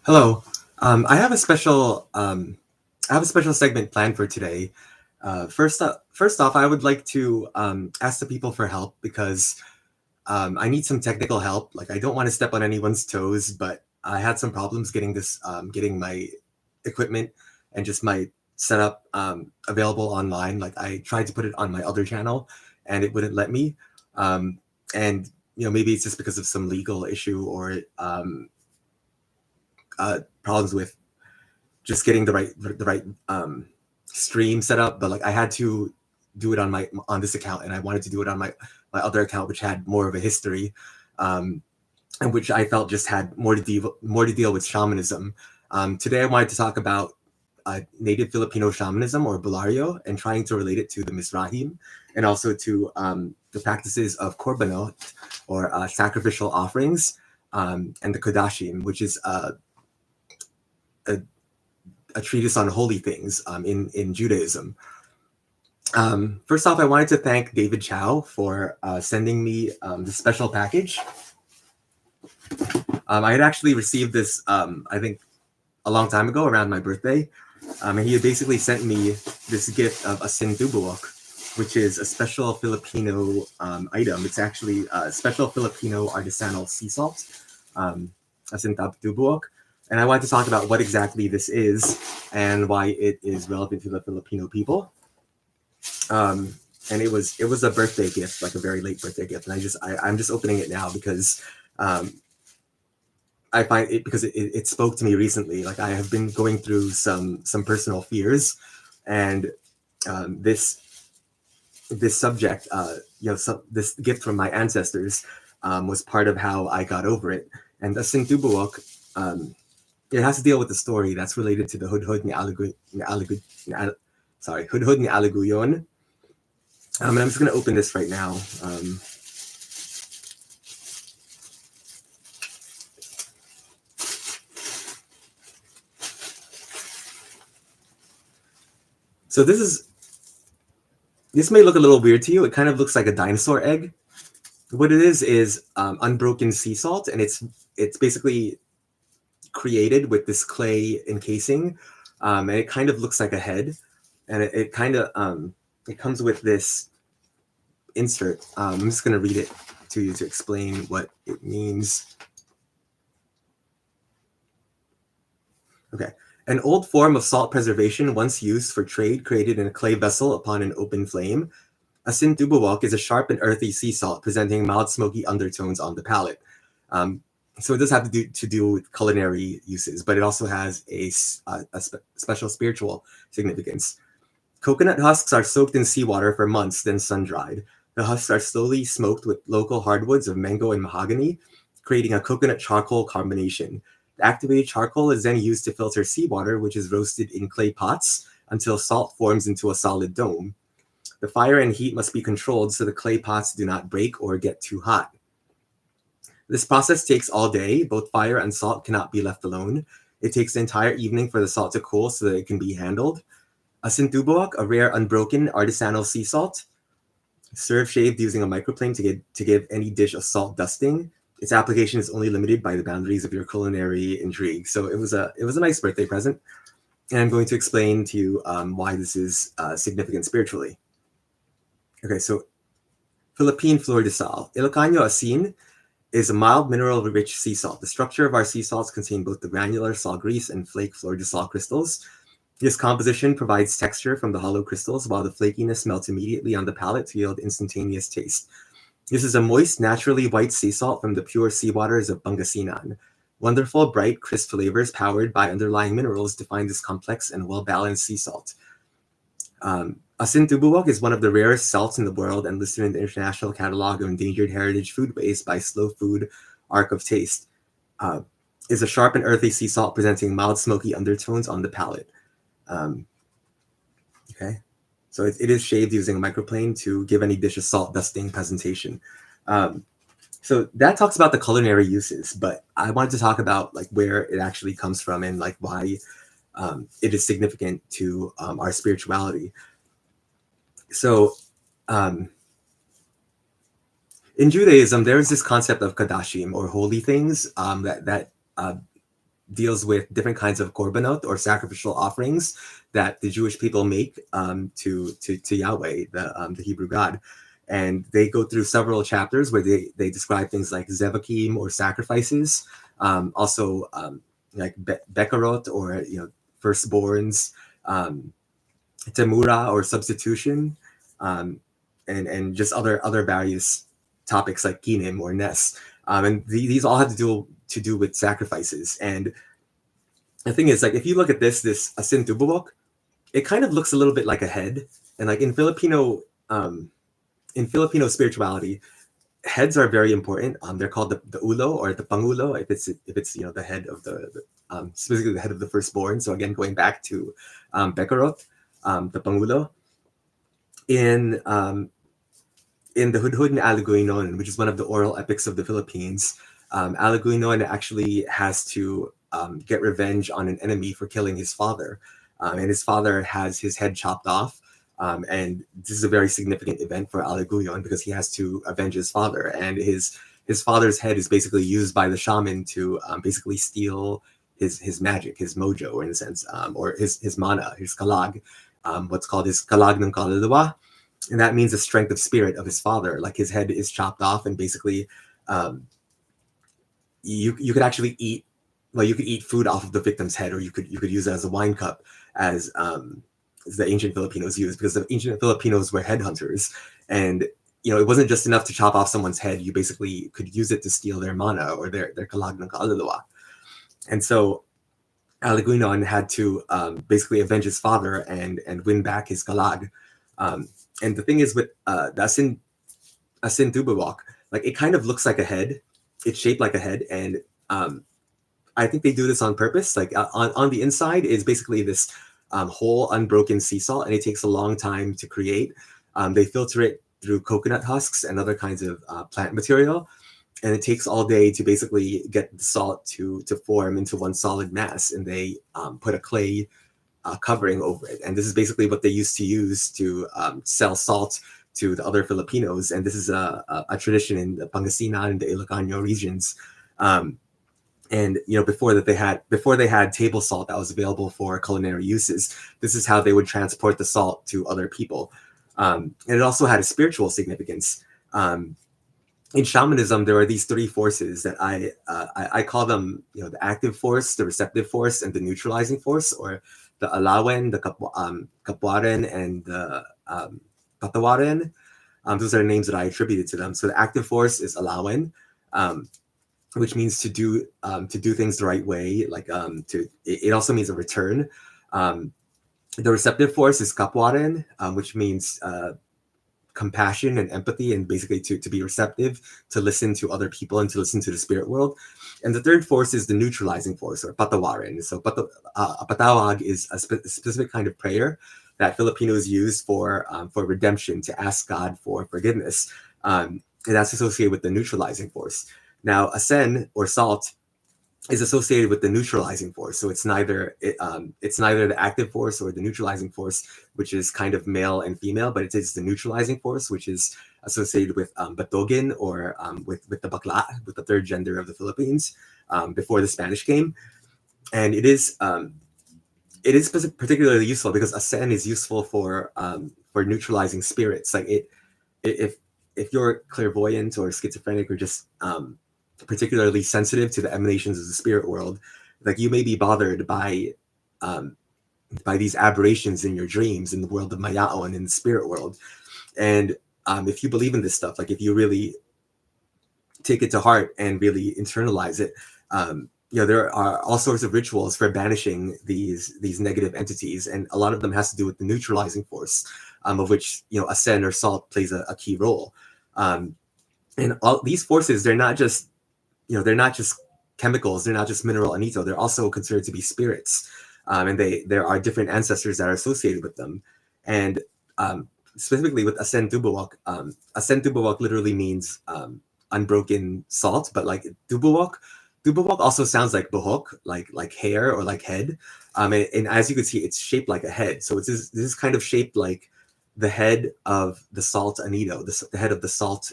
Hello. I have a special segment planned for today. First off, I would like to ask the people for help because I need some technical help. Like, I don't want to step on anyone's toes, but I had some problems getting my equipment and just my setup available online. Like, I tried to put it on my other channel, and it wouldn't let me. Um, and maybe it's just because of some legal issue or problems with just getting the right stream set up. But like, I had to do it on this account, and I wanted to do it on my other account, which had more of a history, um, and which I felt just had more to deal with shamanism. Today, I wanted to talk about native Filipino shamanism, or bulario, and trying to relate it to the Mizrahim, and also to the practices of korbanot, or sacrificial offerings, and the Kodashim, which is a a treatise on holy things in Judaism. First off, I wanted to thank David Chow for sending me the special package. I had actually received this, I think, a long time ago, around my birthday, and he had basically sent me this gift of Asin Tibuok, which is a special Filipino item. It's actually a special Filipino artisanal sea salt, Asin Tibuok. And I wanted to talk about what exactly this is and why it is relevant to the Filipino people. And it was a birthday gift, like a very late birthday gift. And I'm just opening it now because I find it, because it spoke to me recently. Like, I have been going through some personal fears, and this subject, this gift from my ancestors, was part of how I got over it. And the Singtubuok, it has to deal with the story that's related to the Hudhud Hudhud ni Alaguyon. And I'm just going to open this right now. So this may look a little weird to you. It kind of looks like a dinosaur egg. What it is unbroken sea salt, and it's basically created with this clay encasing, and it kind of looks like a head, and it kind of it comes with this insert. I'm just going to read it to you to explain what it means. Okay. An old form of salt preservation, once used for trade, created in a clay vessel upon an open flame. Asin Tibuok is a sharp and earthy sea salt presenting mild smoky undertones on the palate. So it does have to do with culinary uses, but it also has a special spiritual significance. Coconut husks are soaked in seawater for months, then sun-dried. The husks are slowly smoked with local hardwoods of mango and mahogany, creating a coconut charcoal combination. The activated charcoal is then used to filter seawater, which is roasted in clay pots until salt forms into a solid dome. The fire and heat must be controlled so the clay pots do not break or get too hot. This process takes all day. Both fire and salt cannot be left alone. It takes the entire evening for the salt to cool so that it can be handled. Asin Tibuok, a rare unbroken artisanal sea salt, served shaved using a microplane to give any dish a salt dusting. Its application is only limited by the boundaries of your culinary intrigue. So it was a nice birthday present, and I'm going to explain to you why this is significant spiritually. Okay, so Philippine flor de sal. Ilocano asin is a mild mineral-rich sea salt. The structure of our sea salts contain both the granular sal grease and flake flor de sal crystals. This composition provides texture from the hollow crystals, while the flakiness melts immediately on the palate to yield instantaneous taste. This is a moist, naturally white sea salt from the pure seawaters of Pangasinan. Wonderful, bright, crisp flavors powered by underlying minerals define this complex and well-balanced sea salt. Asin Tibuok is one of the rarest salts in the world and listed in the International Catalog of Endangered Heritage Foodways by Slow Food Arc of Taste. Is a sharp and earthy sea salt presenting mild smoky undertones on the palate. Okay, so it is shaved using a microplane to give any dish a salt dusting presentation. So that talks about the culinary uses, but I wanted to talk about like where it actually comes from and like why it is significant to our spirituality. So in Judaism, there is this concept of Kodashim, or holy things, that deals with different kinds of korbanot or sacrificial offerings that the Jewish people make to Yahweh, the Hebrew God. And they go through several chapters where they describe things like zevachim or sacrifices, also like bekarot or firstborns, temurah or substitution, and just other various topics like kinim or nes. And these all have to do with sacrifices. And the thing is, like, if you look at this Asin Tibuok, it kind of looks a little bit like a head. And like in Filipino spirituality, heads are very important. They're called the ulo or the pangulo if it's the head of the specifically the head of the firstborn. So again, going back to bekarot, the pangulo in the Hudhud and Alaguinon, which is one of the oral epics of the Philippines. Alaguinon actually has to get revenge on an enemy for killing his father, and his father has his head chopped off. And this is a very significant event for Alaguinon because he has to avenge his father, and his father's head is basically used by the shaman to basically steal his magic, his mojo, in a sense, or his mana, his kalag, what's called his kalag ng kaluluwa. And that means the strength of spirit of his father. Like his head is chopped off, and basically, you could actually eat. Well, you could eat food off of the victim's head, or you could use it as a wine cup, as the ancient Filipinos used, because the ancient Filipinos were headhunters, and it wasn't just enough to chop off someone's head. You basically could use it to steal their mana or their kalag ng kaluluwa. And so Alaguinon had to basically avenge his father and win back his kalag. And the thing is with the Asin Tibuok, like it kind of looks like a head. It's shaped like a head, and I think they do this on purpose. Like on the inside is basically this whole unbroken sea salt, and it takes a long time to create. They filter it through coconut husks and other kinds of plant material, and it takes all day to basically get the salt to form into one solid mass. And they put a clay covering over it. And this is basically what they used to use to sell salt to the other Filipinos. And this is a tradition in the Pangasinan and the Ilocano regions. And before they had table salt that was available for culinary uses, this is how they would transport the salt to other people. And it also had a spiritual significance. In shamanism, there are these three forces that I call them, the active force, the receptive force, and the neutralizing force, or the alawen, the kapwaren, and the patawaren. Those are the names that I attributed to them. So the active force is alawen, which means to do things the right way. Like it also means a return. The receptive force is kapwaren, which means compassion and empathy, and basically to be receptive, to listen to other people and to listen to the spirit world. And the third force is the neutralizing force, or patawarin. So patawag is a specific kind of prayer that Filipinos use for redemption, to ask God for forgiveness. And that's associated with the neutralizing force. Now, asen, or salt, is associated with the neutralizing force. So it's neither the active force or the neutralizing force, which is kind of male and female, but it is the neutralizing force, which is associated with batogin, or with the bakla, with the third gender of the Philippines, before the Spanish came. And it is particularly useful because asen is useful for neutralizing spirits. Like if you're clairvoyant or schizophrenic, or just particularly sensitive to the emanations of the spirit world, like you may be bothered by these aberrations in your dreams in the world of Mayao and in the spirit world. And if you believe in this stuff, like if you really take it to heart and really internalize it, there are all sorts of rituals for banishing these negative entities, and a lot of them has to do with the neutralizing force, of which asen, or salt, plays a key role. And all these forces, they're not just chemicals, they're not just mineral anito, they're also considered to be spirits, and there are different ancestors that are associated with them. And specifically with Asin Tibuok literally means unbroken salt, but like Tibuok also sounds like buhok, like hair or like head. And as you can see, it's shaped like a head. So this is kind of shaped like the head of the salt anito, the head of the salt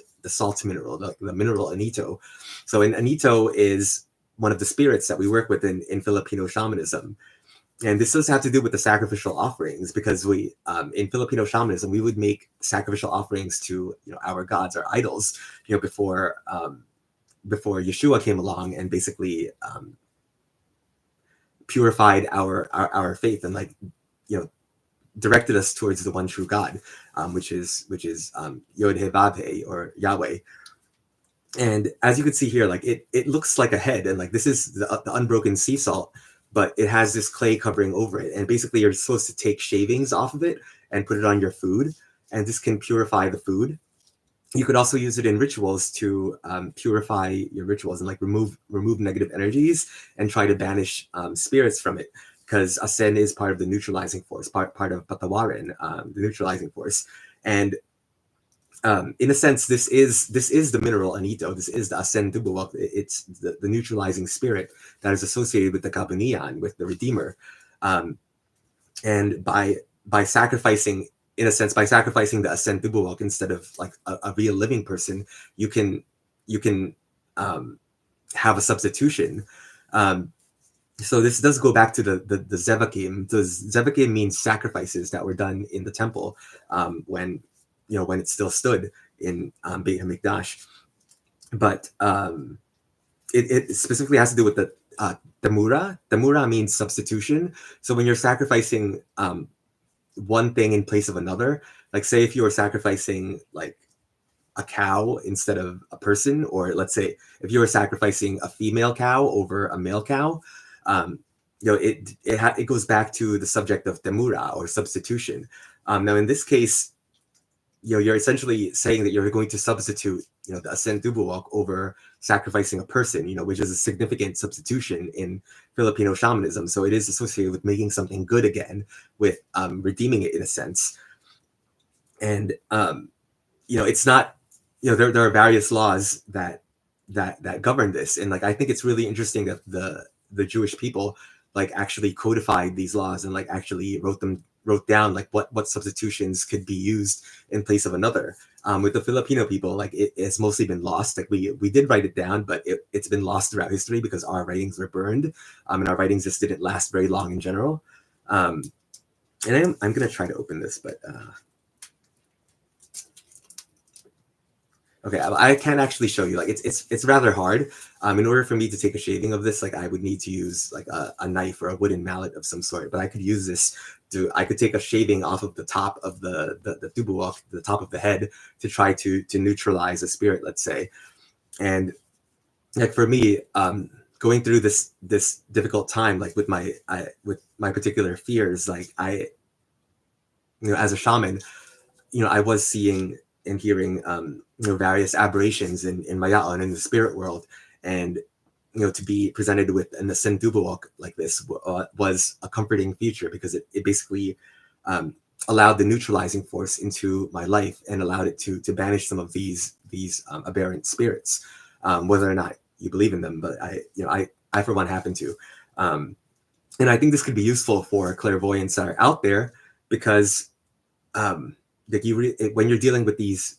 mineral, the mineral anito. So an anito is one of the spirits that we work with in Filipino shamanism. And this does have to do with the sacrificial offerings, because we in Filipino shamanism we would make sacrificial offerings to, you know, our gods, our idols, you know, before Yeshua came along and basically purified our faith, and, like, you know, directed us towards the one true God, which is Yod He Vav He, or Yahweh. And as you can see here, like, it looks like a head, and, like, this is the unbroken sea salt, but it has this clay covering over it, and basically you're supposed to take shavings off of it and put it on your food, and this can purify the food. You could also use it in rituals to purify your rituals and, like, remove negative energies and try to banish spirits from it, because Asen is part of the neutralizing force, part of Patawarin, the neutralizing force. And in a sense, this is the mineral Anito. This is the Asin Tibuok. It's the neutralizing spirit that is associated with the Kabunian, with the Redeemer. And by sacrificing, in a sense, by sacrificing the Asin Tibuok instead of, like, a real living person, you can have a substitution. So this does go back to the zevachim. The zevachim means sacrifices that were done in the temple when it still stood in Beit HaMikdash. But it specifically has to do with the temurah. Temurah means substitution. So when you're sacrificing one thing in place of another, like, say if you were sacrificing, like, a cow instead of a person, or let's say if you were sacrificing a female cow over a male cow, it goes back to the subject of temurah, or substitution. Now in this case, you're essentially saying that you're going to substitute, the Asin Tibuok over sacrificing a person, which is a significant substitution in Filipino shamanism. So it is associated with making something good again, with redeeming it in a sense. And it's not, there are various laws that govern this, and, like, I think it's really interesting that the Jewish people, like, actually codified these laws and, like, actually wrote down, like, what substitutions could be used in place of another. With the Filipino people, like, it's mostly been lost. Like, we did write it down, but it's been lost throughout history because our writings were burned, and our writings just didn't last very long in general. And I'm gonna try to open this, but okay, I can't actually show you. Like, it's rather hard. In order for me to take a shaving of this, like, I would need to use, like, a knife or a wooden mallet of some sort. But I could use this I could take a shaving off of the top of the tubuok, the top of the head, to try to neutralize a spirit, let's say. And, like, for me, going through this difficult time, like, with my particular fears, like, as a shaman, I was seeing and hearing various aberrations in Mayaon, in the spirit world, and to be presented with an Asin Tibuok like this was a comforting future, because it basically allowed the neutralizing force into my life and allowed it to banish some of these aberrant spirits, whether or not you believe in them. But I for one happen to, and I think this could be useful for clairvoyants that are out there, because like, when you're dealing with these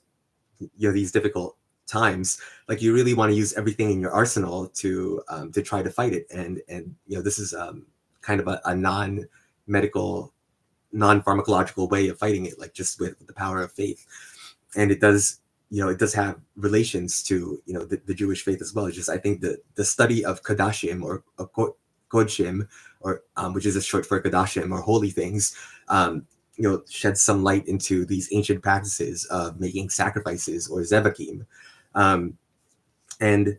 these difficult times, like, you really want to use everything in your arsenal to try to fight it. And this is kind of a non-medical, non-pharmacological way of fighting it, like, just with the power of faith. And it does have relations to the Jewish faith as well. It's just, I think the study of Kodashim, or Kodashim, or which is a short for Kodashim, or holy things, shed some light into these ancient practices of making sacrifices, or zevachim. And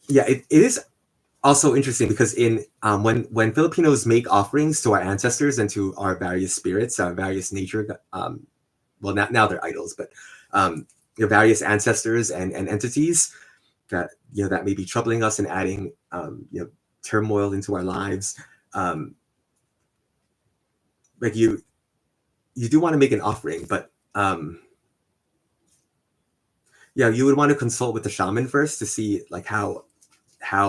yeah, it is also interesting, because in when Filipinos make offerings to our ancestors and to our various spirits, our various nature, well, now they're idols, but various ancestors and entities that that may be troubling us and adding turmoil into our lives. Like, you do want to make an offering, but you would want to consult with the shaman first to see, like, how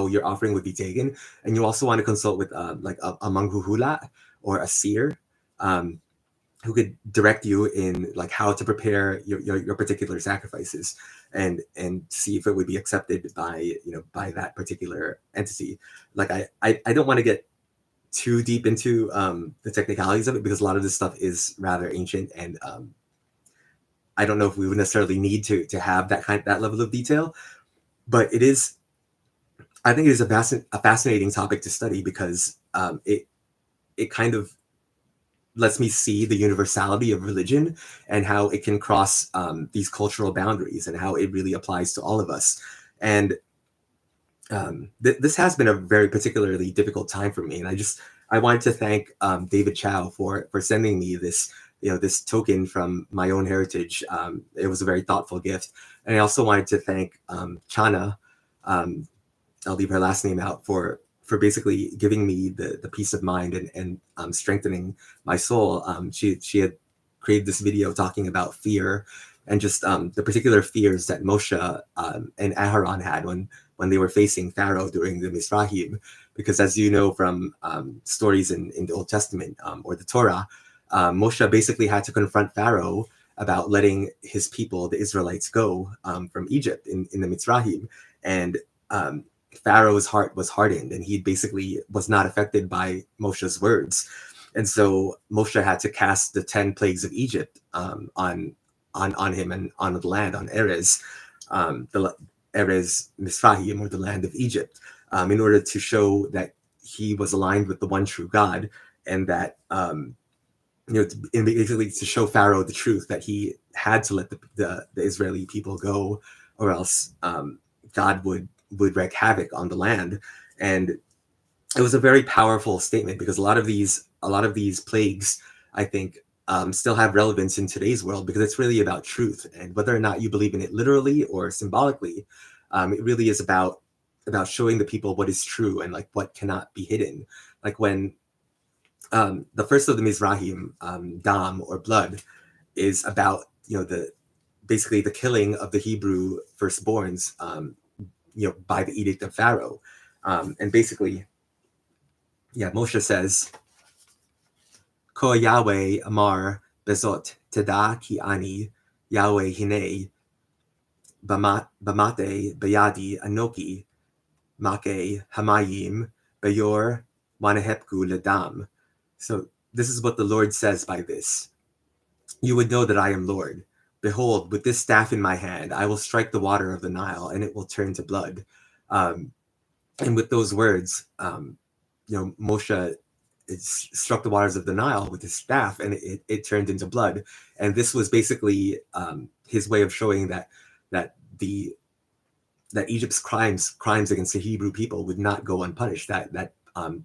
your offering would be taken. And you also want to consult with like a manghuhula or a seer, who could direct you in like how to prepare your particular sacrifices, and see if it would be accepted by by that particular entity. Like I don't want to get too deep into the technicalities of it, because a lot of this stuff is rather ancient, and I don't know if we would necessarily need to have that level of detail. But it is, I think it is a fascinating topic to study, because it kind of lets me see the universality of religion, and how it can cross these cultural boundaries, and how it really applies to all of us. And this has been a very particularly difficult time for me, and I wanted to thank David Chow for sending me this this token from my own heritage. It was a very thoughtful gift, and I also wanted to thank Chana. I'll leave her last name out, for basically giving me the peace of mind, and strengthening my soul. She had created this video talking about fear, and just the particular fears that Moshe and Aharon had when they were facing Pharaoh during the Mizrahim. Because as you know from stories in the Old Testament, or the Torah, Moshe basically had to confront Pharaoh about letting his people, the Israelites, go from Egypt in the Mizrahim. And Pharaoh's heart was hardened, and he basically was not affected by Moshe's words. And so Moshe had to cast the 10 plagues of Egypt on him, and on the land, on Erez, the Erez Mizrahim, or the land of Egypt, in order to show that he was aligned with the one true God, and that and basically to show Pharaoh the truth, that he had to let the Israeli people go, or else God would wreak havoc on the land. And it was a very powerful statement, because a lot of these plagues, I think, still have relevance in today's world, because it's really about truth, and whether or not you believe in it literally or symbolically, it really is about showing the people what is true, and like what cannot be hidden. Like when the first of the Mizrahim, dam, or blood, is about basically the killing of the Hebrew firstborns, by the edict of Pharaoh. And basically, Moshe says, Ko Yahweh Amar Bezot Teda Ki Ani Yahweh Hine Bamate Bayadi Anoki Make Hamayim Bayor Wanahepku Ladam. So this is what the Lord says by this. You would know that I am Lord. Behold, with this staff in my hand, I will strike the water of the Nile, and it will turn to blood. And with those words, Moshe struck the waters of the Nile with his staff, and it turned into blood. And this was basically his way of showing that Egypt's crimes against the Hebrew people would not go unpunished. That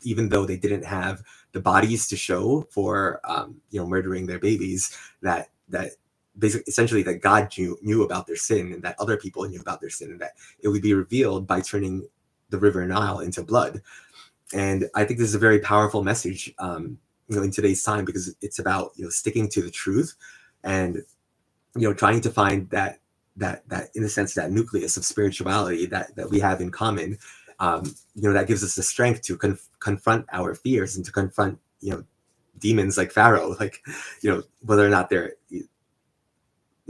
even though they didn't have the bodies to show for murdering their babies, that basically essentially that God knew about their sin, and that other people knew about their sin, and that it would be revealed by turning the river Nile into blood. And I think this is a very powerful message, in today's time, because it's about sticking to the truth, and trying to find that in a sense that nucleus of spirituality that we have in common. That gives us the strength to confront our fears, and to confront demons like Pharaoh, like whether or not they're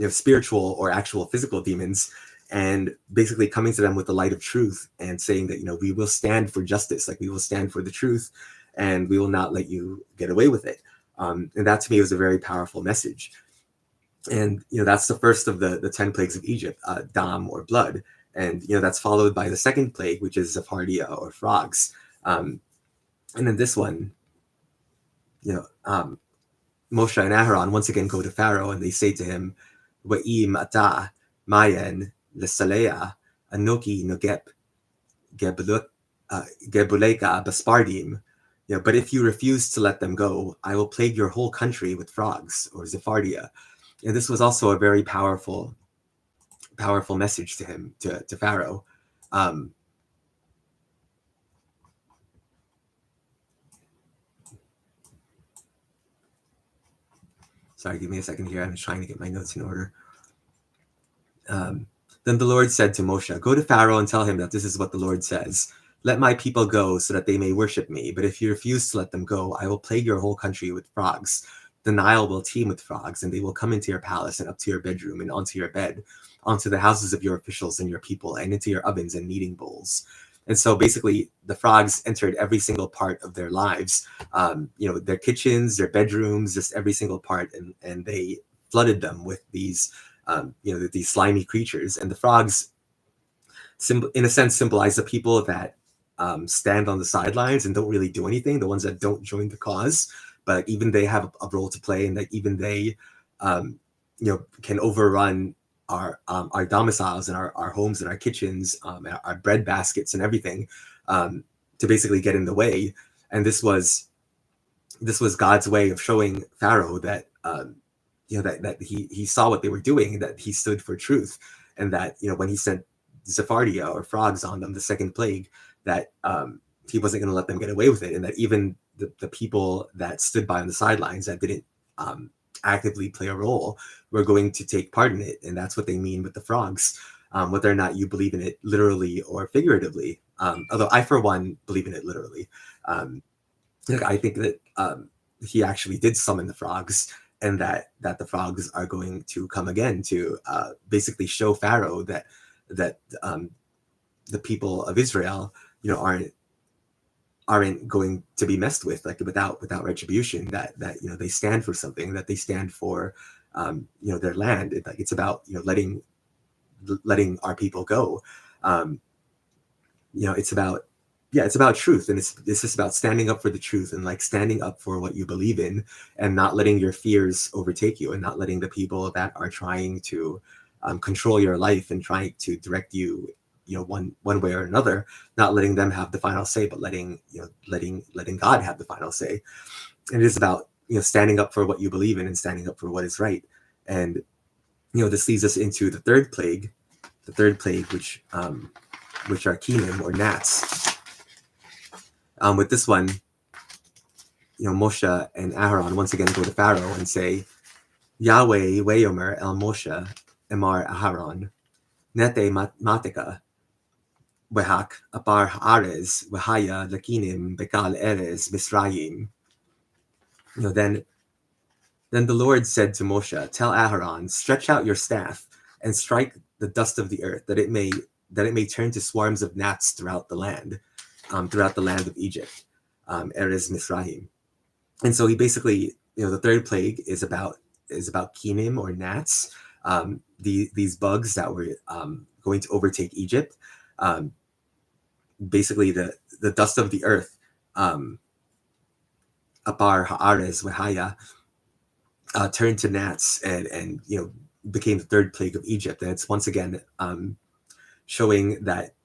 spiritual or actual physical demons, and basically coming to them with the light of truth, and saying that we will stand for justice, like we will stand for the truth, and we will not let you get away with it. And that to me was a very powerful message. And that's the first of the 10 plagues of Egypt, dam, or blood. And that's followed by the second plague, which is Zaphardia, or frogs. And then this one, Moshe and Aharon once again go to Pharaoh, and they say to him, Wa'im ata mayen lesalea anoki nogep gebuleka baspardim. But if you refuse to let them go, I will plague your whole country with frogs, or Zaphardia. And this was also a very powerful message to him, to Pharaoh. Sorry, give me a second here. I'm just trying to get my notes in order. Then the Lord said to Moshe, go to Pharaoh and tell him that this is what the Lord says. Let my people go so that they may worship me. But if you refuse to let them go, I will plague your whole country with frogs. the Nile will teem with frogs, and they will come into your palace and up to your bedroom and onto your bed, onto the houses of your officials and your people, and into your ovens and kneading bowls. And so basically, the frogs entered every single part of their lives, their kitchens, their bedrooms, just every single part, and they flooded them with these, these slimy creatures. And the frogs, in a sense, symbolize the people that stand on the sidelines and don't really do anything, the ones that don't join the cause, but even they have a role to play, and that even they, can overrun our domiciles and our homes and our kitchens, our bread baskets and everything, to basically get in the way. And this was God's way of showing Pharaoh that that he saw what they were doing, that he stood for truth, and that when he sent Sephardia or frogs on them, the second plague, that he wasn't going to let them get away with it, and that even the people that stood by on the sidelines that didn't actively play a role were going to take part in it. And that's what they mean with the frogs, whether or not you believe in it literally or figuratively. Although I, for one, believe in it literally. I think that he actually did summon the frogs, and that the frogs are going to come again to basically show Pharaoh that the people of Israel, aren't going to be messed with, like without retribution. That they stand for something, that they stand for their land. It's about letting our people go. It's about truth, and it's just about standing up for the truth, and like standing up for what you believe in, and not letting your fears overtake you, and not letting the people that are trying to control your life and trying to direct you, one way or another, not letting them have the final say, but letting God have the final say. And it is about standing up for what you believe in and standing up for what is right. And this leads us into the third plague, which are kinim, or gnats. With this one, Moshe and Aaron once again go to Pharaoh and say, Yahweh Weyomer El Moshe Emar Aharon Nete Matika Wehak Apar Ares Wehaya Lakinim Bekal Eres Misrayim. Then the Lord said to Moshe, tell Aharon, stretch out your staff and strike the dust of the earth, that it may turn to swarms of gnats throughout the land of Egypt, Erez Misrahim. And so he basically, the third plague is about kinim, or gnats, these bugs that were going to overtake Egypt. Basically, the dust of the earth, Apar Haares Wehaya, turned to gnats, and became the third plague of Egypt. And it's once again showing that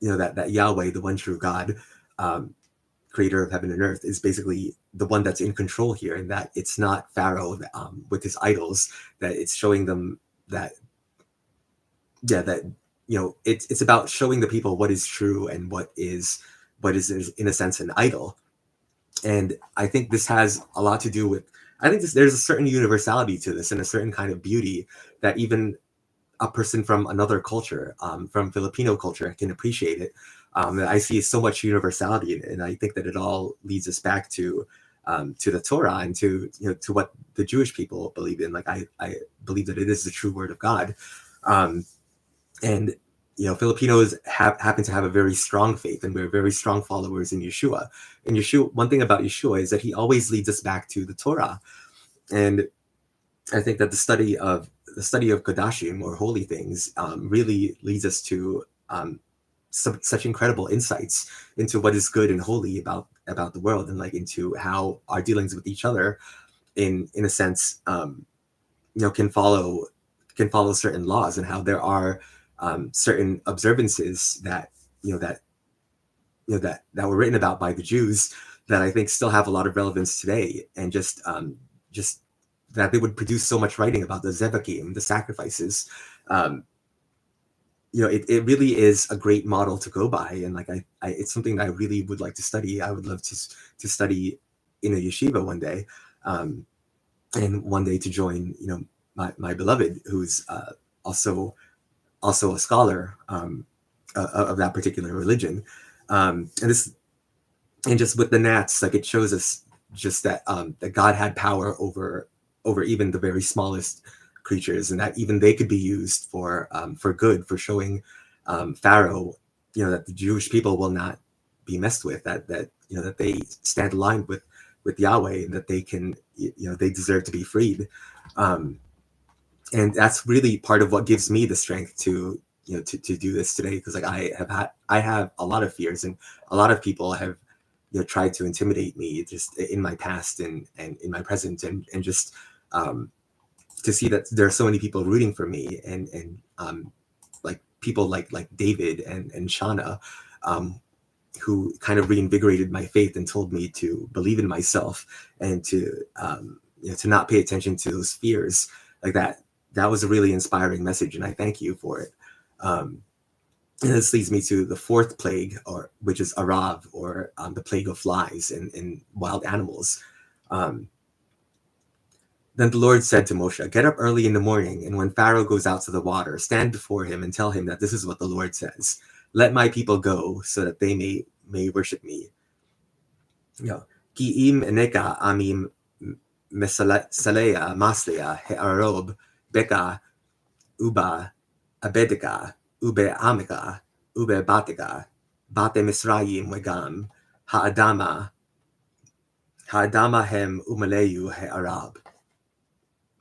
that Yahweh, the one true God, creator of heaven and earth, is basically the one that's in control here, and that it's not Pharaoh with his idols. That it's showing them that it's about showing the people what is true and what is in a sense an idol. And I think this has a lot to do with, there's a certain universality to this, and a certain kind of beauty that even a person from another culture, from Filipino culture, can appreciate it. That I see so much universality in it, and I think that it all leads us back to the Torah, and to what the Jewish people believe in. Like I believe that it is the true word of God, and Filipinos happen to have a very strong faith, and we're very strong followers in Yeshua. And Yeshua, one thing about Yeshua is that he always leads us back to the Torah, and I think that the study of Kodashim, or holy things, really leads us to such incredible insights into what is good and holy about the world, and like into how our dealings with each other, in a sense, can follow certain laws, and how there are certain observances that that were written about by the Jews, that I think still have a lot of relevance today, and just that they would produce so much writing about the zevachim, the sacrifices. It really is a great model to go by, and like I it's something that I really would like to study. I would love to study in a yeshiva one day, and one day to join my beloved, who's also a scholar of that particular religion, and just with the gnats, like it shows us just that that God had power over even the very smallest creatures, and that even they could be used for good, for showing Pharaoh, that the Jewish people will not be messed with, that that they stand aligned with Yahweh, and that they can, they deserve to be freed. And that's really part of what gives me the strength to, to do this today, because like I have a lot of fears, and a lot of people have, tried to intimidate me just in my past and in my present, and just to see that there are so many people rooting for me, and like people like David and Shauna, who kind of reinvigorated my faith and told me to believe in myself, and to to not pay attention to those fears. Like that was a really inspiring message, and I thank you for it. And this leads me to the fourth plague, which is Arav, or the plague of flies in wild animals. Then the Lord said to Moshe, "Get up early in the morning, and when Pharaoh goes out to the water, stand before him and tell him that this is what the Lord says. Let my people go, so that they may worship me. Ki im eneka amim mesalea maslia he'arob beka uba abedika ube amika ube batika bate misrayim wegam ha'adama hem umaleyu he'arab.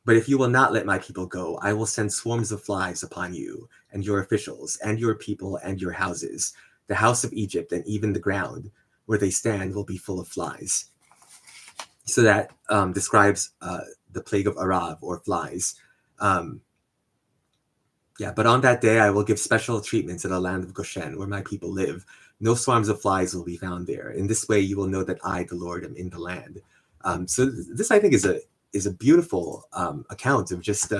But if you will not let my people go, I will send swarms of flies upon you and your officials and your people and your houses. The house of Egypt and even the ground where they stand will be full of flies." So that describes the plague of Arav, or flies. But on that day I will give special treatment to the land of Goshen, where my people live. No swarms of flies will be found there. In this way you will know that I, the Lord, am in the land. So this, I think, is a beautiful account of just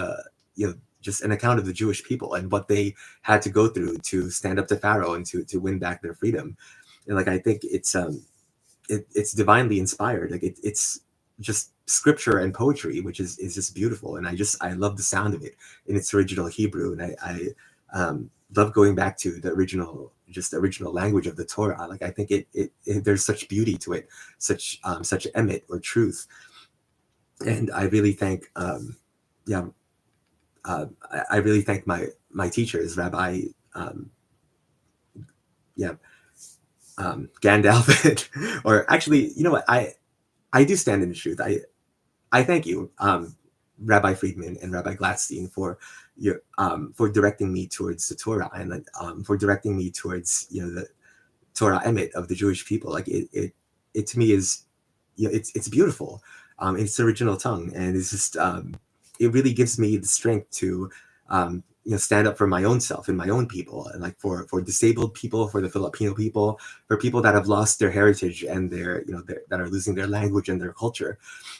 just an account of the Jewish people and what they had to go through to stand up to Pharaoh and to win back their freedom. And like, I think it's divinely inspired. Like it's just scripture and poetry, which is just beautiful. And I love the sound of it in its original Hebrew. And I love going back to the original language of the Torah. Like I think it there's such beauty to it, such emet, or truth. And I really thank I really thank my teachers, Rabbi Gandalf, or actually, you know what, I do stand in the truth. I thank you, Rabbi Friedman and Rabbi Gladstein, for your for directing me towards the Torah, and for directing me towards the Torah emet of the Jewish people. Like it to me is, it's beautiful. Its original tongue, and it's just it really gives me the strength to stand up for my own self and my own people, and like for disabled people, for the Filipino people, for people that have lost their heritage and that are losing their language and their culture.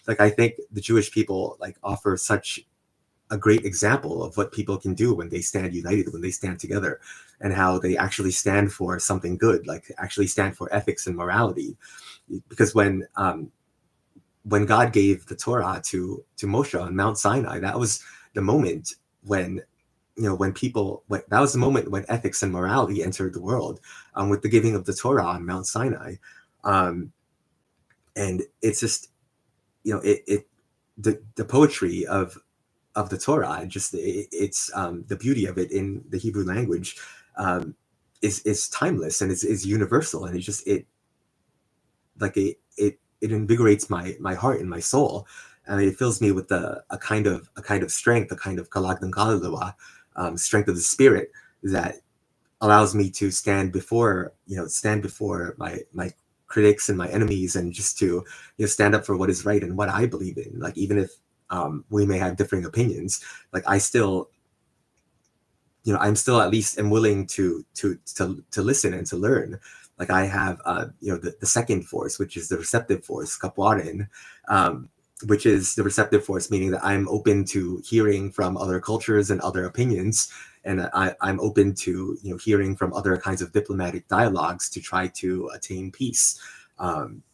Like I think the Jewish people like offer such a great example of what people can do when they stand united, when they stand together, and how they actually stand for something good, like actually stand for ethics and morality. Because when God gave the Torah to Moshe on Mount Sinai, that was the moment when that was the moment when ethics and morality entered the world, with the giving of the Torah on Mount Sinai. And it's just, the poetry of the Torah, just it's the beauty of it in the Hebrew language is timeless, and is universal, and it invigorates my heart and my soul, and it fills me with a kind of strength, a kind of kalagdang kaluluwa, strength of the spirit, that allows me to stand before my critics and my enemies, and just to stand up for what is right and what I believe in. Like even if we may have differing opinions, like I'm still at least am willing to listen and to learn. Like I have the second force, which is the receptive force, kapwarin, which is the receptive force, meaning that I'm open to hearing from other cultures and other opinions, and I'm open to hearing from other kinds of diplomatic dialogues to try to attain peace. And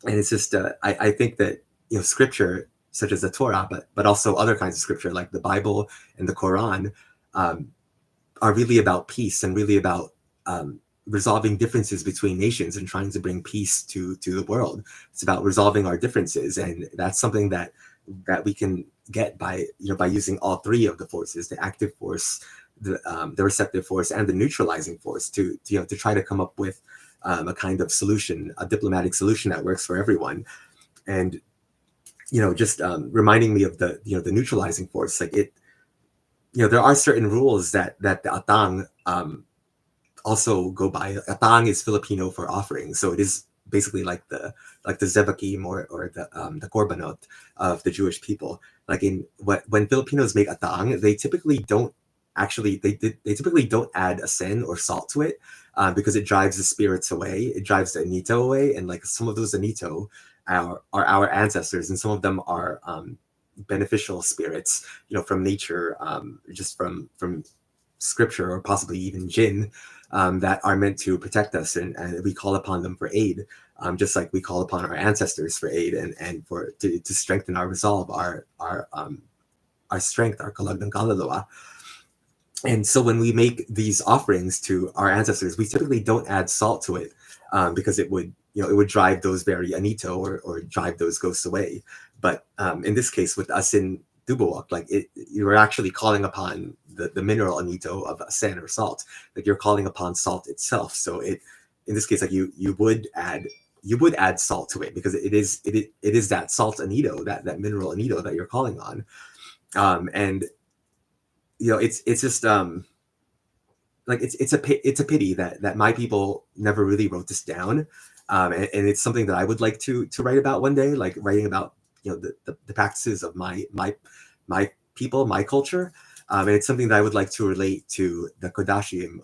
it's just I think that scripture such as the Torah, but also other kinds of scripture like the Bible and the Quran, are really about peace, and really about resolving differences between nations and trying to bring peace to the world. It's about resolving our differences, and that's something that we can get by by using all three of the forces: the active force, the receptive force, and the neutralizing force to try to come up with a kind of solution, a diplomatic solution that works for everyone. And just reminding me of the the neutralizing force, like it, there are certain rules that the atang also go by. Atang is Filipino for offering, so it is basically like the zevachim or the korbanot of the Jewish people. Like when Filipinos make atang, they typically don't typically don't add asin or salt to it, because it drives the spirits away. It drives the anito away, and like some of those anito are our ancestors, and some of them are beneficial spirits, from nature, just from scripture, or possibly even jinn, that are meant to protect us, and we call upon them for aid, just like we call upon our ancestors for aid, and for to strengthen our resolve, our strength, our kalagdang kaluluwa. And so when we make these offerings to our ancestors, we typically don't add salt to it, because it would it would drive those very anito, or drive those ghosts away. But in this case, with Asin Tibuok, like you're actually calling upon the mineral anito of asin or salt. Like you're calling upon salt itself. So in this case, like you would add salt to it, because it is that salt anito, that mineral anito that you're calling on. And it's just like it's a pity that my people never really wrote this down. And it's something that I would like to write about one day, like writing about the practices of my people, my culture. And it's something that I would like to relate to the Kodashim,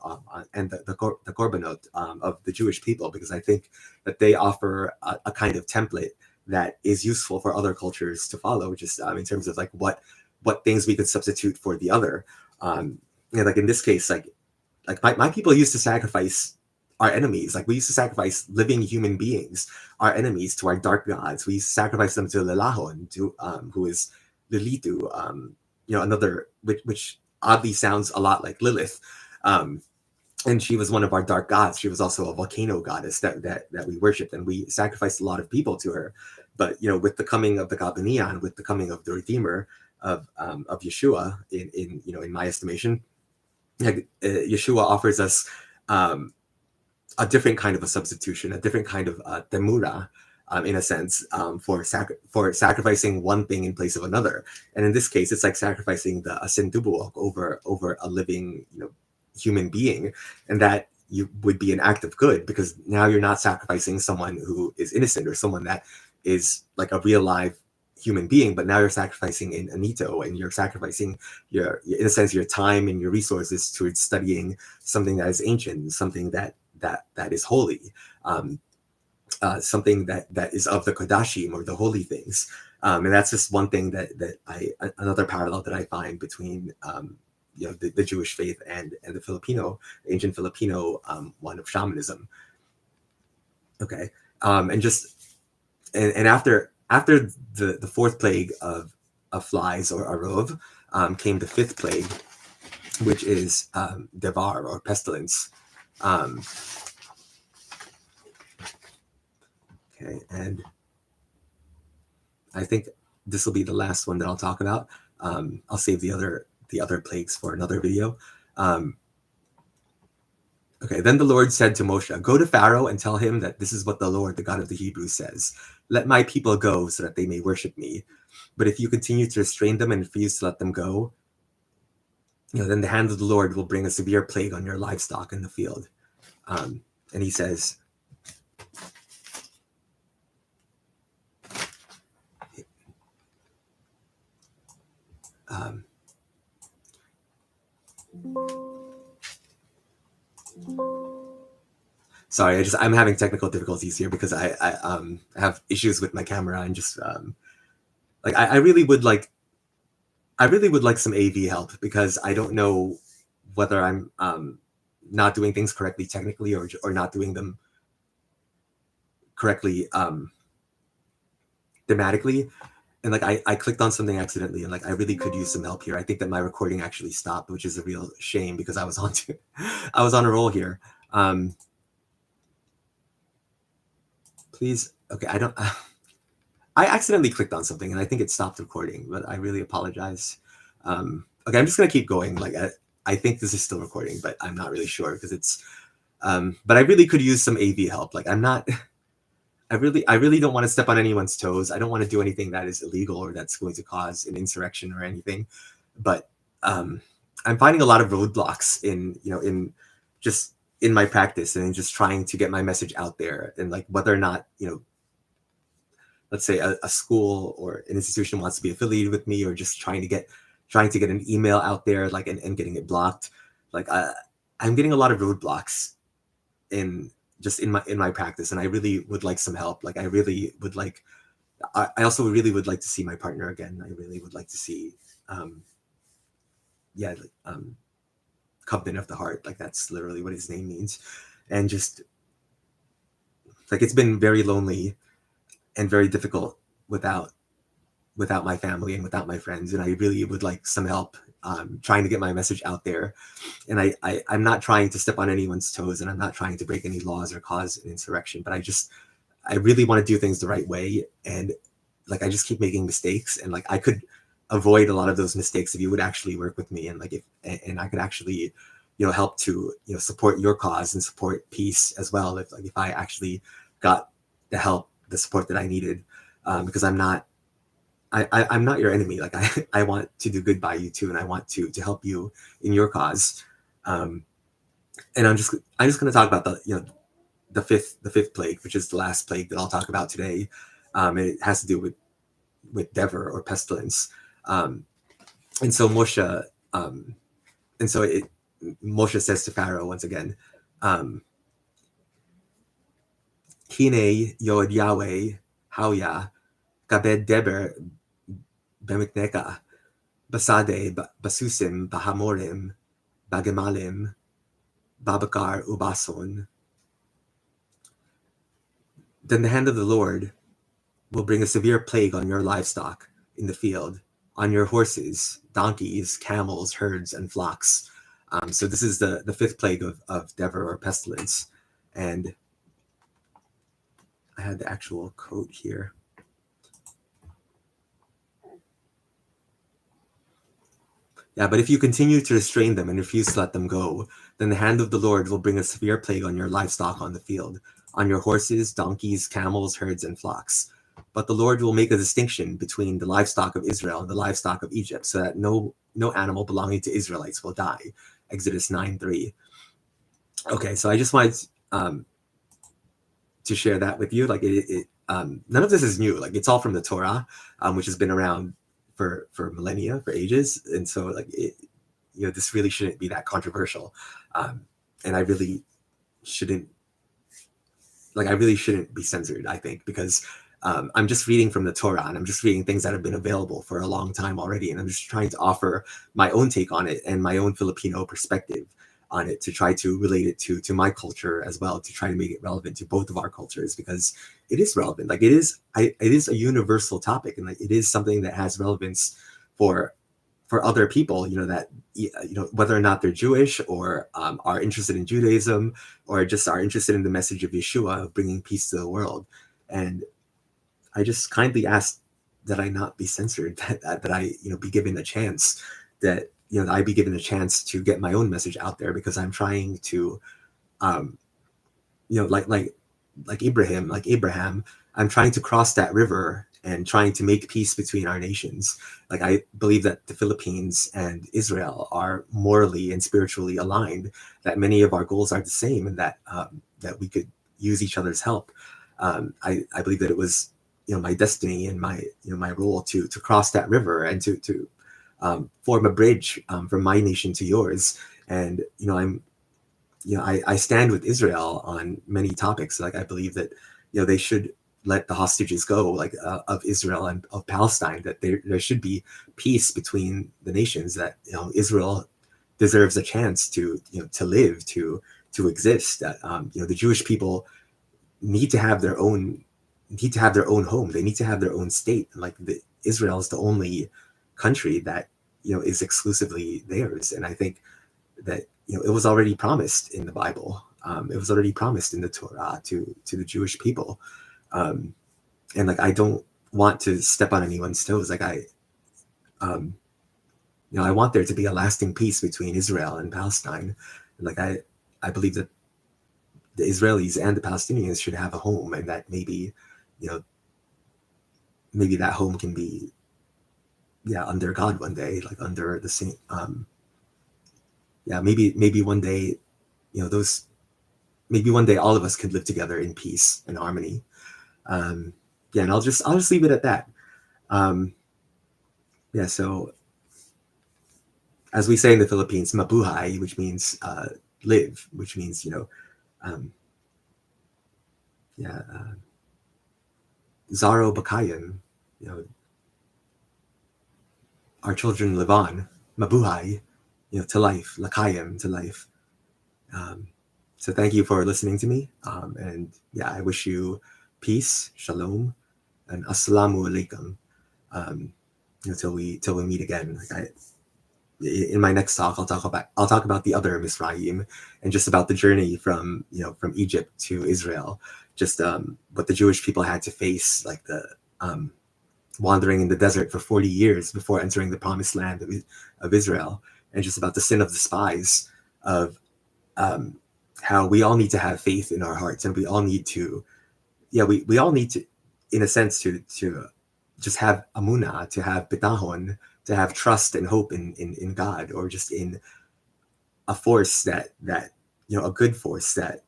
and the korbanot, of the Jewish people, because I think that they offer a kind of template that is useful for other cultures to follow, just in terms of like what things we could substitute for the other. Like in this case, like my people used to sacrifice our enemies. Like we used to sacrifice living human beings, our enemies, to our dark gods. We used to sacrifice them to Lelahon, to who is Lilitu, another, which oddly sounds a lot like Lilith. And she was one of our dark gods. She was also a volcano goddess that we worshipped, and we sacrificed a lot of people to her. But with the coming of the Kabanian, with the coming of the Redeemer of Yeshua, in my estimation, Yeshua offers us a different kind of a substitution, a different kind of temurah, in a sense, for sacrificing one thing in place of another. And in this case, it's like sacrificing the Asin Tibuok over a living, human being, and that would be an act of good, because now you're not sacrificing someone who is innocent, or someone that is like a real live human being, but now you're sacrificing an anito, and you're sacrificing in a sense, your time and your resources towards studying something that is ancient, something that is holy, something that is of the Kodashim, or the holy things. And that's just one thing another parallel that I find between the Jewish faith and the ancient Filipino one of shamanism. Okay, and after the fourth plague of flies, or arov, came the fifth plague, which is devar, or pestilence. Okay, and I think this will be the last one that I'll talk about. I'll save the other plagues for another video. Okay, then the Lord said to Moshe, "Go to Pharaoh and tell him that this is what the Lord, the God of the Hebrews, says. Let my people go so that they may worship me. But if you continue to restrain them and refuse to let them go, then the hand of the Lord will bring a severe plague on your livestock in the field." And he says, sorry, I'm having technical difficulties here because I have issues with my camera, and just like I really would like some AV help, because I don't know whether I'm not doing things correctly technically, or not doing them correctly thematically. And like I clicked on something accidentally, and like I really could use some help here. I think that my recording actually stopped, which is a real shame, because I was on a roll here. Please. Okay, I don't. I accidentally clicked on something and I think it stopped recording, but I really apologize. Okay, I'm just gonna keep going. Like I think this is still recording, but I'm not really sure because it's. But I really could use some AV help. Like I'm not. I really don't want to step on anyone's toes. I don't want to do anything that is illegal or that's going to cause an insurrection or anything. But I'm finding a lot of roadblocks in just in my practice and in just trying to get my message out there, and like whether or not let's say a school or an institution wants to be affiliated with me, or just trying to get an email out there, like and getting it blocked. Like I'm getting a lot of roadblocks in in my practice, and I really would like some help. Like I really would like. I also really would like to see my partner again. I really would like to see, yeah, like, covenant of the heart. Like that's literally what his name means, and just like it's been very lonely and very difficult without my family and without my friends, and I really would like some help trying to get my message out there. And I'm not trying to step on anyone's toes, and I'm not trying to break any laws or cause an insurrection, but I really want to do things the right way. And like I just keep making mistakes, and like I could avoid a lot of those mistakes if you would actually work with me, and like and I could actually help to support your cause and support peace as well, if I actually got the support that I needed, because I'm not your enemy. Like I want to do good by you too, and I want to help you in your cause. And I'm just going to talk about the fifth plague, which is the last plague that I'll talk about today. And it has to do with Dever or pestilence. And so Moshe Moshe says to Pharaoh once again, Hine Yod Yahweh Hawya Kabed Deber Bemikneka Basade Basusim Bahamorim Bagemalim Babakar Ubason. Then the hand of the Lord will bring a severe plague on your livestock in the field, on your horses, donkeys, camels, herds, and flocks. So this is the fifth plague of Dever or pestilence. And I had the actual quote here. Yeah, but if you continue to restrain them and refuse to let them go, then the hand of the Lord will bring a severe plague on your livestock on the field, on your horses, donkeys, camels, herds, and flocks. But the Lord will make a distinction between the livestock of Israel and the livestock of Egypt, so that no animal belonging to Israelites will die. Exodus 9:3. Okay, so I just wanted to share that with you. Like none of this is new. Like it's all from the Torah, which has been around for millennia, for ages, and so like this really shouldn't be that controversial, and I really shouldn't be censored, I think, because I'm just reading from the Torah, and I'm just reading things that have been available for a long time already, and I'm just trying to offer my own take on it and my own Filipino perspective on it, to try to relate it to my culture as well, to try to make it relevant to both of our cultures, because it is relevant. Like it is a universal topic, and like it is something that has relevance for other people, that whether or not they're Jewish, or are interested in Judaism, or just are interested in the message of Yeshua, of bringing peace to the world. And I just kindly ask that I not be censored, that I be given a chance, that I be given a chance to get my own message out there, because I'm trying to like Abraham, I'm trying to cross that river and trying to make peace between our nations. Like I believe that the Philippines and Israel are morally and spiritually aligned, that many of our goals are the same, and that we could use each other's help. I believe that it was my destiny and my my role to cross that river, and to form a bridge from my nation to yours. And I stand with Israel on many topics. Like I believe that they should let the hostages go, like of Israel and of Palestine, that there should be peace between the nations, that Israel deserves a chance to to live, to exist, that the Jewish people need to have their own home. They need to have their own state. Like Israel is the only country that is exclusively theirs. And I think that it was already promised in the Bible. It was already promised in the Torah to the Jewish people. And like I don't want to step on anyone's toes. Like I want there to be a lasting peace between Israel and Palestine. And like I believe that the Israelis and the Palestinians should have a home, and that maybe, maybe that home can be, under God one day, like under the same, maybe one day, those, maybe one day all of us could live together in peace and harmony. And I'll just leave it at that. So as we say in the Philippines, mabuhay, which means live, which means, Zaro Bakayan, our children live on, mabuhay, to life, lakayam, to life. So thank you for listening to me. And I wish you peace, shalom, and assalamu alaikum. Till we meet again. In my next talk, I'll talk about the other Misraim, and just about the journey from Egypt to Israel, just what the Jewish people had to face, like the wandering in the desert for 40 years before entering the promised land of Israel, and just about the sin of the spies, of how we all need to have faith in our hearts, and we all need to, we all need to, in a sense, to just have amunah, to have bitahon, to have trust and hope in God, or just in a force that a good force that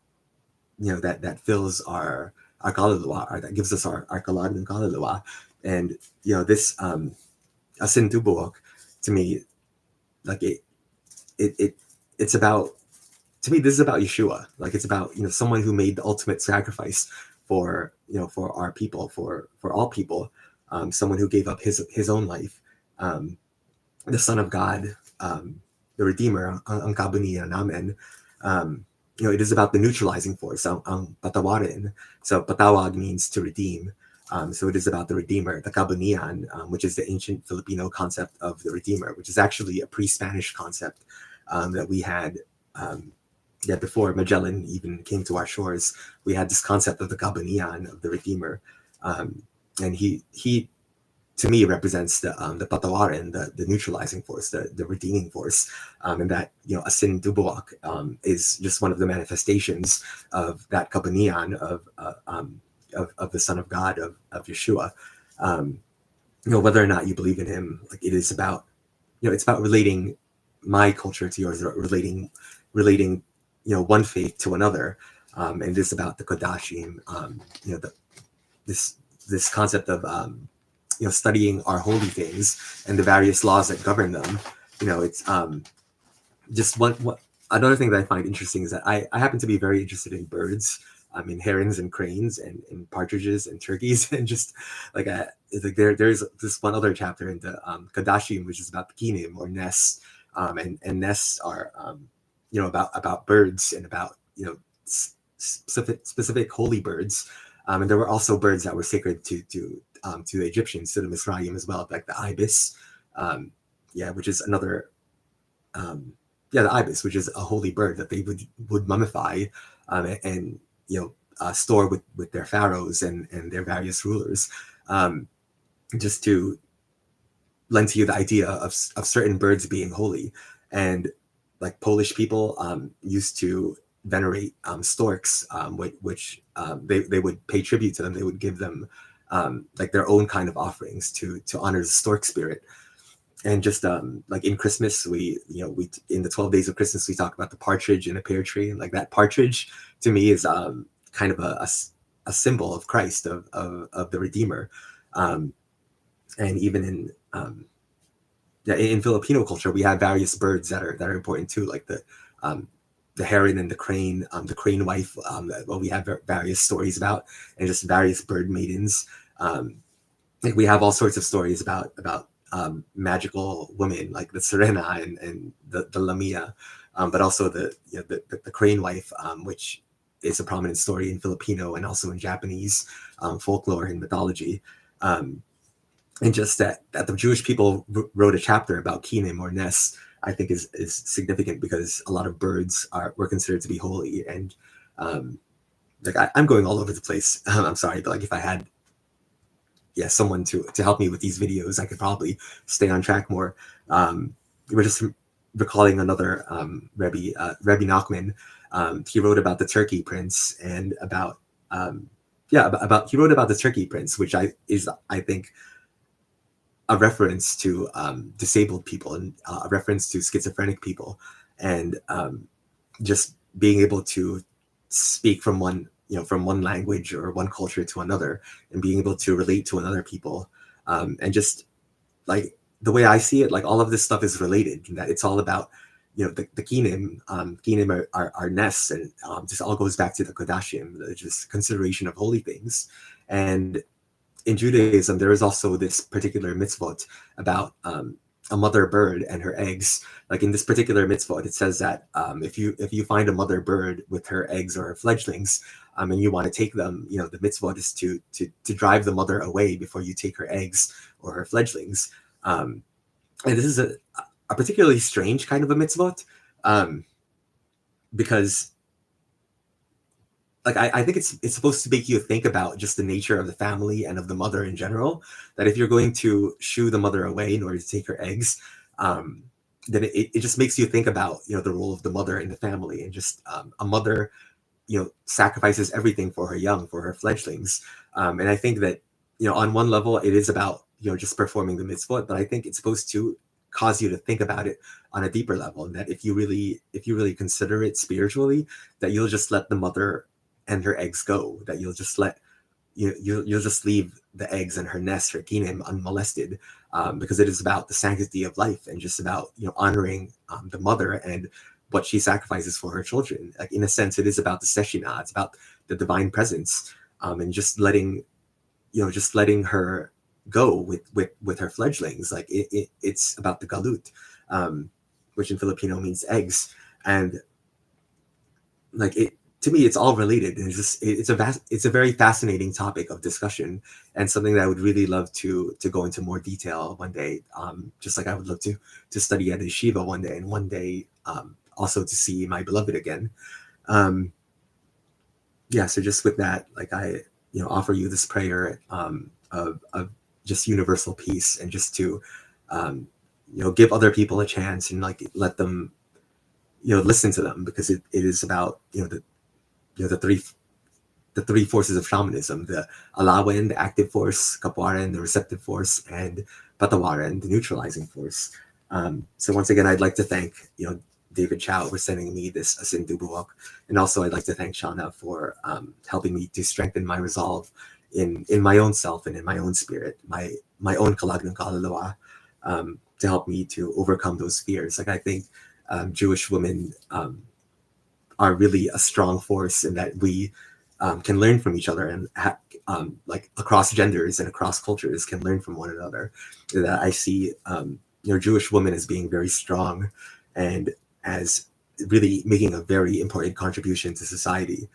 that fills our kaluluwa, or that gives us our kalad and kaluluwa. And this Asin Tibuok, to me, like it's about, to me, this is about Yeshua. Like it's about someone who made the ultimate sacrifice for for our people, for all people, someone who gave up his own life, the Son of God, the Redeemer, ang kabunihan namin. It is about the neutralizing force, ang patawarin. So patawag means to redeem. So it is about the Redeemer, the kabunihan, which is the ancient Filipino concept of the Redeemer, which is actually a pre-Spanish concept that we had. Before Magellan even came to our shores, we had this concept of the kabunihan, of the Redeemer, and he to me represents the patawarin, the neutralizing force, the redeeming force, and that Asin Tibuok is just one of the manifestations of that kabunihan of the Son of God, of Yeshua. Whether or not you believe in him, like it is about it's about relating my culture to yours, relating one faith to another, and it is about the Kodashim, this concept of studying our holy things and the various laws that govern them. It's just one another thing that I find interesting is that I happen to be very interested in birds. In herons and cranes and partridges and turkeys, and just like there's this one other chapter in the Kodashim, which is about the kinim, or nests, and nests are about birds, and about specific holy birds, and there were also birds that were sacred to the Egyptians, to the Misraim as well, like the ibis, which is another, the ibis, which is a holy bird that they would mummify, and store with their pharaohs and their various rulers, just to lend to you the idea of certain birds being holy. And like Polish people used to venerate storks, which they would pay tribute to them. They would give them like their own kind of offerings to honor the stork spirit. And just like in Christmas, we in the 12 days of Christmas, we talk about the partridge in a pear tree, and like that partridge to me is kind of a symbol of Christ, of the Redeemer. And even in Filipino culture, we have various birds that are important too, like the heron and the crane wife. We have various stories about, and just various bird maidens. Like we have all sorts of stories about magical women, like the Sirena and the Lamia, but also the crane wife, which is a prominent story in Filipino and also in Japanese folklore and mythology. And just that the Jewish people wrote a chapter about kinim, or nests, I think is significant, because a lot of birds were considered to be holy, and like I'm going all over the place. I'm sorry, but like if I had someone to help me with these videos, I could probably stay on track more. We're just recalling another Rebbe Nachman. He wrote about the Turkey Prince and about he wrote about the Turkey Prince, which I think a reference to disabled people and a reference to schizophrenic people, and just being able to speak from one language or one culture to another, and being able to relate to another people, and just like the way I see it, like all of this stuff is related, and that it's all about the kinim. Kinim are nests, and just all goes back to the Kodashim, just consideration of holy things. And in Judaism, there is also this particular mitzvot about a mother bird and her eggs. Like in this particular mitzvot, it says that if you find a mother bird with her eggs or her fledglings, and you want to take them, the mitzvot is to drive the mother away before you take her eggs or her fledglings. And this is a particularly strange kind of a mitzvot, because like I think it's supposed to make you think about just the nature of the family and of the mother in general. That if you're going to shoo the mother away in order to take her eggs, then it just makes you think about the role of the mother in the family, and just a mother sacrifices everything for her young, for her fledglings. And I think that on one level it is about just performing the mitzvot, but I think it's supposed to cause you to think about it on a deeper level, and that if you really consider it spiritually, that you'll just let the mother and her eggs go, that you'll just let you'll just leave the eggs and her nest, her kinim, unmolested, because it is about the sanctity of life, and just about honoring the mother and what she sacrifices for her children. Like in a sense, it is about the seshina, it's about the divine presence, and just letting her go with her fledglings. Like it's about the galut, which in Filipino means eggs, and like it. To me, it's all related, and it's a very fascinating topic of discussion, and something that I would really love to go into more detail one day. Just like I would love to study at a yeshiva one day, and one day also to see my beloved again. So just with that, like I offer you this prayer of just universal peace, and just to give other people a chance, and like let them listen to them, because it is about the three forces of shamanism: the alawan, the active force; kapuaran, the receptive force; and patawaran, the neutralizing force. So once again, I'd like to thank David Chow for sending me this Asin Tibuok, and also I'd like to thank Shauna for helping me to strengthen my resolve in my own self and in my own spirit, my own kalagnang kaluluwa, to help me to overcome those fears. Like I think Jewish women are really a strong force, in that we can learn from each other, and like across genders and across cultures can learn from one another. That I see Jewish women as being very strong, and as really making a very important contribution to society.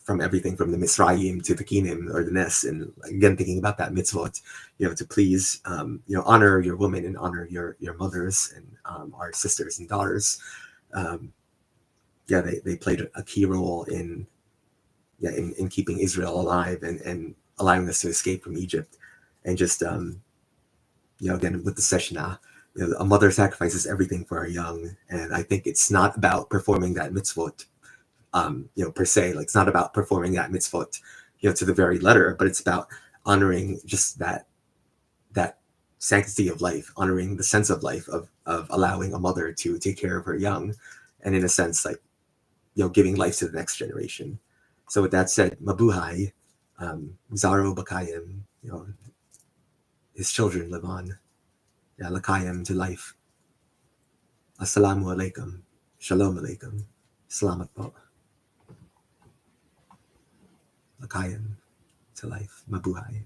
From everything from the Misraim to the Kinim or the Nes, and again thinking about that mitzvot, to please honor your women, and honor your mothers, and our sisters and daughters. They played a key role in keeping Israel alive, and allowing us to escape from Egypt. And just again with the Seshna, a mother sacrifices everything for her young, and I think it's not about performing that mitzvot per se. Like it's not about performing that mitzvot to the very letter, but it's about honoring just that sanctity of life, honoring the sense of life, of allowing a mother to take care of her young, and in a sense, like giving life to the next generation. So with that said, mabuhay, Zaro Bakayim, his children live on. Lakayim to life. Assalamu alaikum. Shalom alaikum. Salamat po. Lakayim to life. Mabuhay.